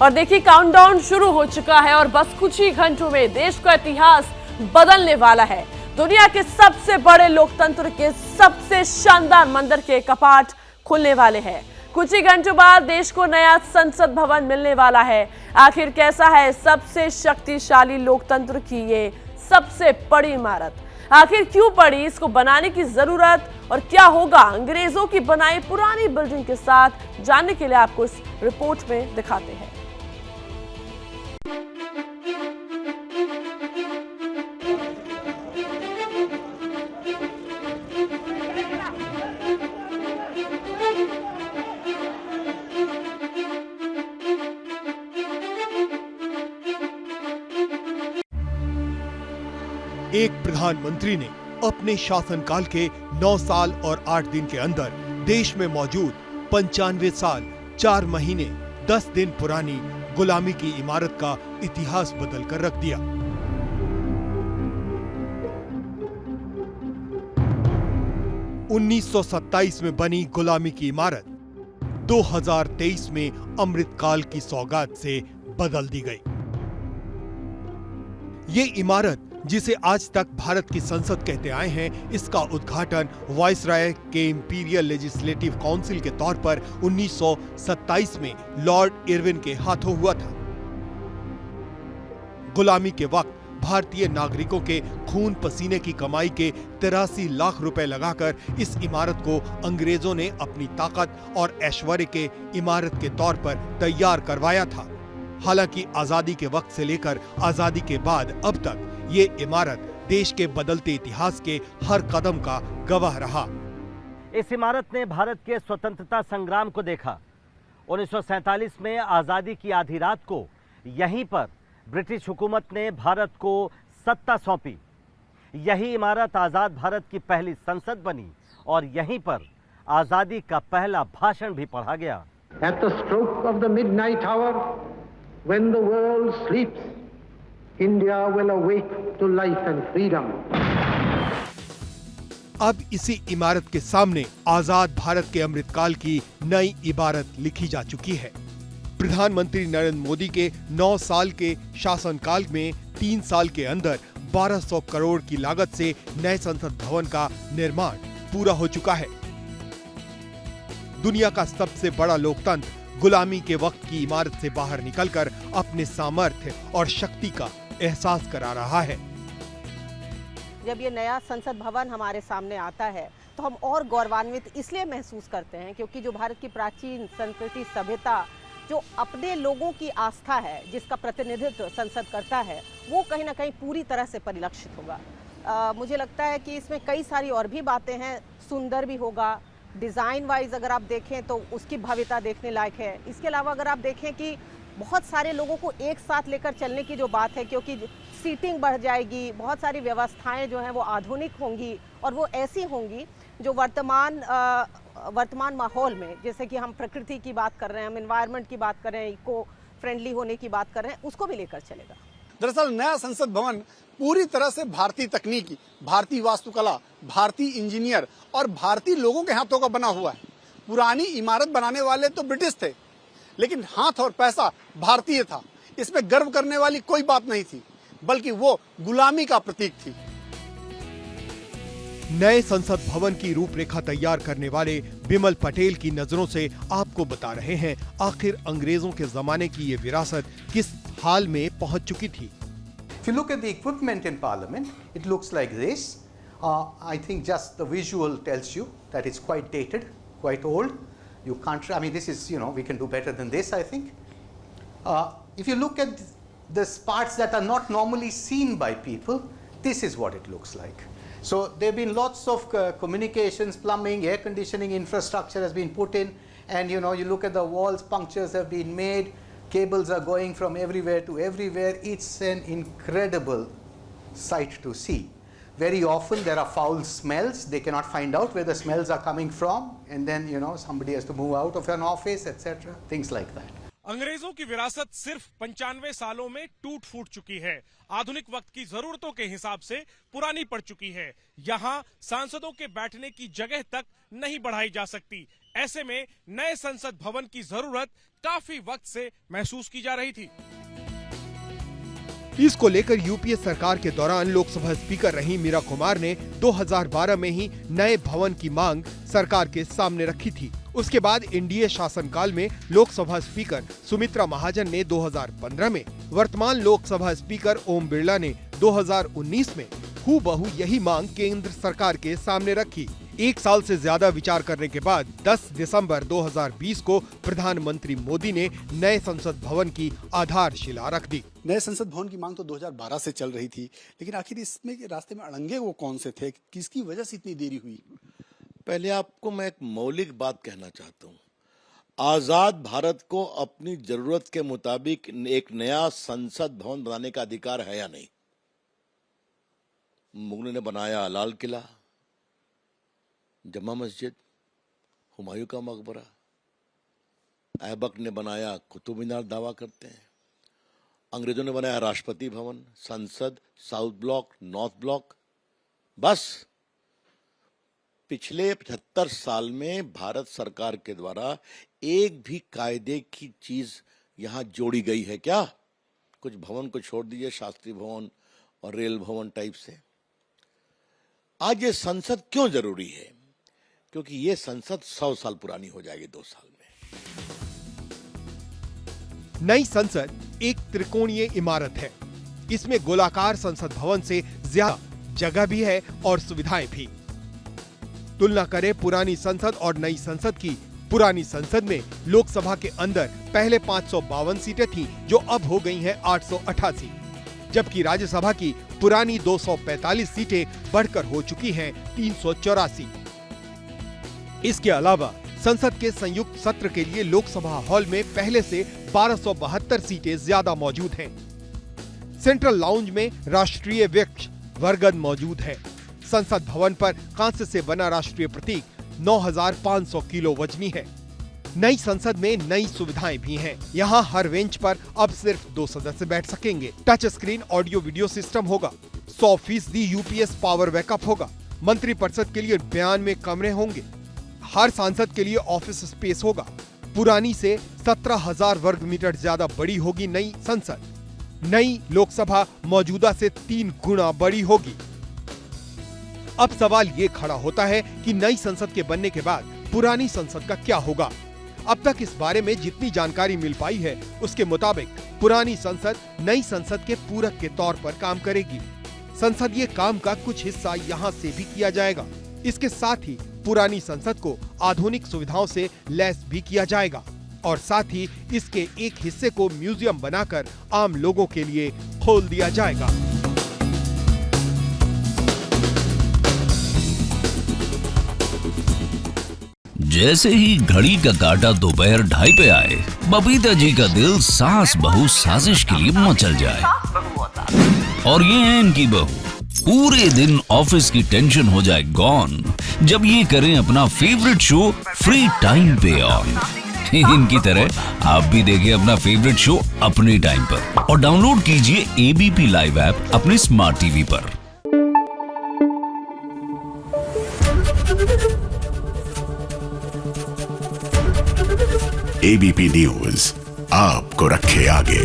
और देखिए काउंटडाउन शुरू हो चुका है और बस कुछ ही घंटों में देश का इतिहास बदलने वाला है। दुनिया के सबसे बड़े लोकतंत्र के सबसे शानदार मंदिर के कपाट खुलने वाले हैं। कुछ ही घंटों बाद देश को नया संसद भवन मिलने वाला है। आखिर कैसा है सबसे शक्तिशाली लोकतंत्र की ये सबसे बड़ी इमारत? आखिर क्यों पड़ी इसको बनाने की जरूरत और क्या होगा अंग्रेजों की बनाई पुरानी बिल्डिंग के साथ, जानने के लिए आपको इस रिपोर्ट में दिखाते हैं। एक प्रधानमंत्री ने अपने शासनकाल के 9 साल और 8 दिन के अंदर देश में मौजूद 95 साल 4 महीने 10 दिन पुरानी गुलामी की इमारत का इतिहास बदल कर रख दिया। (1927) में बनी गुलामी की इमारत 2023 में अमृतकाल की सौगात से बदल दी गई। ये इमारत जिसे आज तक भारत की संसद कहते आए हैं, इसका उद्घाटन वायसराय के इंपीरियल लेजिस्लेटिव काउंसिल के तौर पर 1927 में लॉर्ड इरविन के हाथों हुआ था। गुलामी के वक्त भारतीय नागरिकों के खून पसीने की कमाई के 83 लाख रुपए लगाकर इस इमारत को अंग्रेजों ने अपनी ताकत और ऐश्वर्य के इमारत के तौर पर तैयार करवाया था। हालांकि आजादी के वक्त से लेकर आजादी के बाद अब तक ये इमारत देश के बदलते इतिहास के हर कदम का गवाह रहा। इस इमारत ने भारत के स्वतंत्रता संग्राम को देखा। 1947 में आजादी की आधी रात को यहीं पर ब्रिटिश हुकूमत ने भारत को सत्ता सौंपी। यही इमारत आजाद भारत की पहली संसद बनी और यहीं पर आजादी का पहला भाषण भी पढ़ा गया। At the stroke of the midnight hour, when the world sleeps, India will awake to life and freedom. अब इसी इमारत के सामने आजाद भारत के अमृतकाल की नई इबारत लिखी जा चुकी है। प्रधानमंत्री नरेंद्र मोदी के 9 साल के शासनकाल में 3 साल के अंदर 1200 करोड़ की लागत से नए संसद भवन का निर्माण पूरा हो चुका है। दुनिया का सबसे बड़ा लोकतंत्र गुलामी के वक्त की इमारत से बाहर निकलकर अपने सामर्थ्य और शक्ति का एहसास करा रहा है। जब ये नया संसद भवन हमारे सामने आता है तो हम और गौरवान्वित इसलिए महसूस करते हैं क्योंकि जो भारत की प्राचीन संस्कृति, सभ्यता, जो अपने लोगों की आस्था है, जिसका प्रतिनिधित्व संसद करता है, वो कहीं ना कहीं पूरी तरह से परिलक्षित होगा। मुझे लगता है कि इसमें कई सारी और भी बातें हैं। सुंदर भी होगा, डिज़ाइन वाइज अगर आप देखें तो उसकी भव्यता देखने लायक है। इसके अलावा अगर आप देखें कि बहुत सारे लोगों को एक साथ लेकर चलने की जो बात है, क्योंकि सीटिंग बढ़ जाएगी, बहुत सारी व्यवस्थाएं जो हैं वो आधुनिक होंगी और वो ऐसी होंगी जो वर्तमान माहौल में, जैसे कि हम प्रकृति की बात कर रहे हैं, हम एनवायरनमेंट की बात कर रहे हैं, इको फ्रेंडली होने की बात कर रहे हैं, उसको भी लेकर चलेगा। दरअसल नया संसद भवन पूरी तरह से भारतीय तकनीकी, भारतीय वास्तुकला, भारतीय इंजीनियर और भारतीय लोगों के हाथों का बना हुआ है। पुरानी इमारत बनाने वाले तो ब्रिटिश थे, लेकिन हाथ और पैसा भारतीय था। इसमें गर्व करने वाली कोई बात नहीं थी, बल्कि वो गुलामी का प्रतीक थी। नए संसद भवन की रूपरेखा तैयार करने वाले बिमल पटेल की नजरों से आपको बता रहे हैं आखिर अंग्रेजों के जमाने की ये विरासत किस हाल में पहुंच चुकी थी। If you look at the equipment in Parliament, it looks like this. I think just the visual tells you that it's quite dated, quite old. You can't. I mean, this is, we can do better than this, I think. If you look at the parts that are not normally seen by people, this is what it looks like. So there have been lots of communications, plumbing, air conditioning infrastructure has been put in, and you look at the walls, punctures have been made. Cables are going from everywhere to everywhere. It's an incredible sight to see. Very often there are foul smells. They cannot find out where the smells are coming from, and then somebody has to move out of an office, etc. Things like that. अंग्रेजों की विरासत सिर्फ 95 सालों में टूट फूट चुकी है। आधुनिक वक्त की जरूरतों के हिसाब से पुरानी पड़ चुकी है। यहाँ सांसदों के बैठने की जगह तक नहीं बढ़ाई जा सकती। ऐसे में नए संसद भवन की जरूरत काफी वक्त से महसूस की जा रही थी। इसको लेकर यूपीए सरकार के दौरान लोकसभा स्पीकर रही मीरा कुमार ने 2012 में ही नए भवन की मांग सरकार के सामने रखी थी। उसके बाद एनडीए शासनकाल में लोकसभा स्पीकर सुमित्रा महाजन ने 2015 में, वर्तमान लोकसभा स्पीकर ओम बिरला ने 2019 में हूबहू यही मांग केंद्र सरकार के सामने रखी। एक साल से ज्यादा विचार करने के बाद 10 दिसंबर 2020 को प्रधानमंत्री मोदी ने नए संसद भवन की आधारशिला रख दी। नए संसद भवन की मांग तो 2012 से चल रही थी, लेकिन आखिर इसमें रास्ते में अड़ंगे वो कौन से थे, किसकी वजह से इतनी देरी हुई? पहले आपको मैं एक मौलिक बात कहना चाहता हूँ। आजाद भारत को अपनी जरूरत के मुताबिक एक नया संसद भवन बनाने का अधिकार है या नहीं? मुगलों ने बनाया लाल किला, जमा मस्जिद, हुमायूं का मकबरा, ऐबक ने बनाया कुतुब मीनार दावा करते हैं, अंग्रेजों ने बनाया राष्ट्रपति भवन, संसद, साउथ ब्लॉक, नॉर्थ ब्लॉक। बस पिछले 75 साल में भारत सरकार के द्वारा एक भी कायदे की चीज यहां जोड़ी गई है क्या? कुछ भवन को छोड़ दीजिए, शास्त्री भवन और रेल भवन टाइप से। आज ये संसद क्यों जरूरी है? क्योंकि ये संसद 100 साल पुरानी हो जाएगी 2 साल में। नई संसद एक त्रिकोणीय इमारत है। इसमें गोलाकार संसद भवन से ज्यादा जगह भी है और सुविधाएं भी। तुलना करें पुरानी संसद और नई संसद की। पुरानी संसद में लोकसभा के अंदर पहले 552 सीटें थीं, जो अब हो गई हैं 888, जबकि राज्यसभा की पुरानी 245 सीटें बढ़कर हो चुकी हैं 384। इसके अलावा संसद के संयुक्त सत्र के लिए लोकसभा हॉल में पहले से 1272 सीटें ज्यादा मौजूद हैं। सेंट्रल लाउंज में राष्ट्रीय वृक्ष बरगद मौजूद है। संसद भवन पर कांस्य से बना राष्ट्रीय प्रतीक 9500 किलो वजनी है। नई संसद में नई सुविधाएं भी हैं। यहाँ हर बेंच पर अब सिर्फ 2 सदस्य बैठ सकेंगे। Touch screen audio video system होगा। 100% यूपीएस पावर बैकअप होगा। मंत्रिपरिषद के लिए 92 कमरे होंगे। हर सांसद के लिए ऑफिस स्पेस होगा। पुरानी से 17,000 वर्ग मीटर ज्यादा बड़ी होगी नई संसद। नई लोकसभा मौजूदा से 3 गुना बड़ी होगी। अब सवाल ये खड़ा होता है कि नई संसद के बनने के बाद पुरानी संसद का क्या होगा? अब तक इस बारे में जितनी जानकारी मिल पाई है, उसके मुताबिक पुरानी संसद नई संसद के पूरक के तौर पर काम करेगी। संसदीय काम का कुछ हिस्सा यहाँ से भी किया जाएगा। इसके साथ ही पुरानी संसद को आधुनिक सुविधाओं से लैस भी किया जाएगा और साथ ही इसके एक हिस्से को म्यूजियम बनाकर आम लोगों के लिए खोल दिया जाएगा। जैसे ही घड़ी का काटा दोपहर 2:30 पे आए, बबीता जी का दिल सास बहू साजिश के लिए मचल जाए। और ये है इनकी बहू, पूरे दिन ऑफिस की टेंशन हो जाए गॉन जब ये करें अपना फेवरेट शो फ्री टाइम पे ऑन। इनकी तरह आप भी देखिए अपना फेवरेट शो अपने टाइम पर और डाउनलोड कीजिए एबीपी लाइव ऐप अपने स्मार्ट टीवी पर। एबीपी न्यूज आपको रखे आगे।